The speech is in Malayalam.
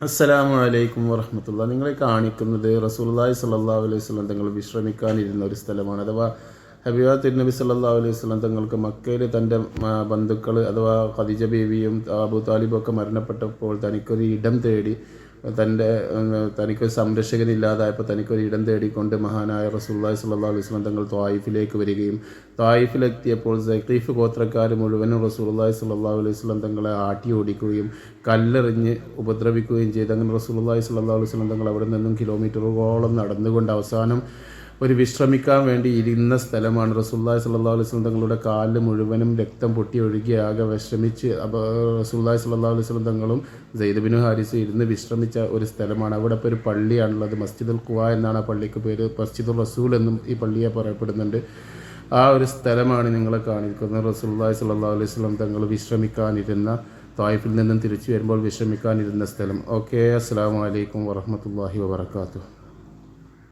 അസ്സലാമു അലൈക്കും വറഹ്മത്തുള്ളാഹി. നിങ്ങളെ കാണിക്കുന്നത് റസൂലുള്ളാഹി സ്വല്ലല്ലാഹു അലൈഹി വസല്ലം തങ്ങൾ വിശ്രമിക്കാനിരുന്ന ഒരു സ്ഥലമാണ്. അഥവാ ഹബീബ തിരുനബി സല്ലല്ലാഹു അലൈഹി വസല്ലം തങ്ങൾക്ക് മക്കയിൽ തൻ്റെ ബന്ധുക്കൾ അഥവാ ഖദീജ ബീവിയും അബൂ താലിബും ഒക്കെ മരണപ്പെട്ടപ്പോൾ തനിക്കൊരു ഇടം തേടി തനിക്കൊരു സംരക്ഷകനില്ലാതായപ്പോൾ തനിക്കൊരു ഇടം തേടിക്കൊണ്ട് മഹാനായ റസൂലുള്ളാഹി സ്വല്ലല്ലാഹു അലൈഹി വസല്ലം തങ്ങൾ ത്വായിഫിലേക്ക് വരികയും ത്വായിഫിലെത്തിയപ്പോൾ സഖീഫ് ഗോത്രക്കാർ മുഴുവനും റസൂലുള്ളാഹി സ്വല്ലല്ലാഹു അലൈഹി വസല്ലം തങ്ങളെ ആട്ടി ഓടിക്കുകയും കല്ലെറിഞ്ഞ് ഉപദ്രവിക്കുകയും ചെയ്ത് അങ്ങനെ റസൂലുള്ളാഹി സ്വല്ലല്ലാഹു അലൈഹി വസല്ലം തങ്ങൾ അവിടെ നിന്നും കിലോമീറ്ററുകളോളം നടന്നുകൊണ്ട് അവസാനം ഒരു വിശ്രമിക്കാൻ വേണ്ടി ഇരുന്ന സ്ഥലമാണ്. റസൂലുള്ളാഹി സ്വല്ലല്ലാഹു അലൈഹി വസല്ലം തങ്ങളുടെ കാലിൽ മുഴുവനും രക്തം പൊട്ടി ഒഴുകിയാകെ വിഷമിച്ച് റസൂലുള്ളാഹി സ്വല്ലല്ലാഹു അലൈഹി വസല്ലം തങ്ങളും സെയ്ദ് ബിൻ ഹാരിസ് ഇരുന്ന് വിശ്രമിച്ച ഒരു സ്ഥലമാണ്. അവിടെ ഇപ്പോൾ ഒരു പള്ളിയാണുള്ളത്. മസ്ജിദുൽ ഖുവ എന്നാണ് ആ പള്ളിക്ക് പേര്. മസ്ജിദുർ റസൂൽ എന്നും ഈ പള്ളിയെ പറയപ്പെടുന്നുണ്ട്. ആ ഒരു സ്ഥലമാണ് നിങ്ങളെ കാണിക്കുന്നത്. റസൂലുള്ളാഹി സ്വല്ലല്ലാഹു അലൈഹി വസല്ലം തങ്ങൾ വിശ്രമിക്കാനിരുന്ന, ത്വായിഫിൽ നിന്നും തിരിച്ചു വരുമ്പോൾ വിശ്രമിക്കാനിരുന്ന സ്ഥലം. ഓക്കെ, അസ്സലാമു അലൈക്കും വറഹ്മത്തുള്ളാഹി വബറകാതുഹു.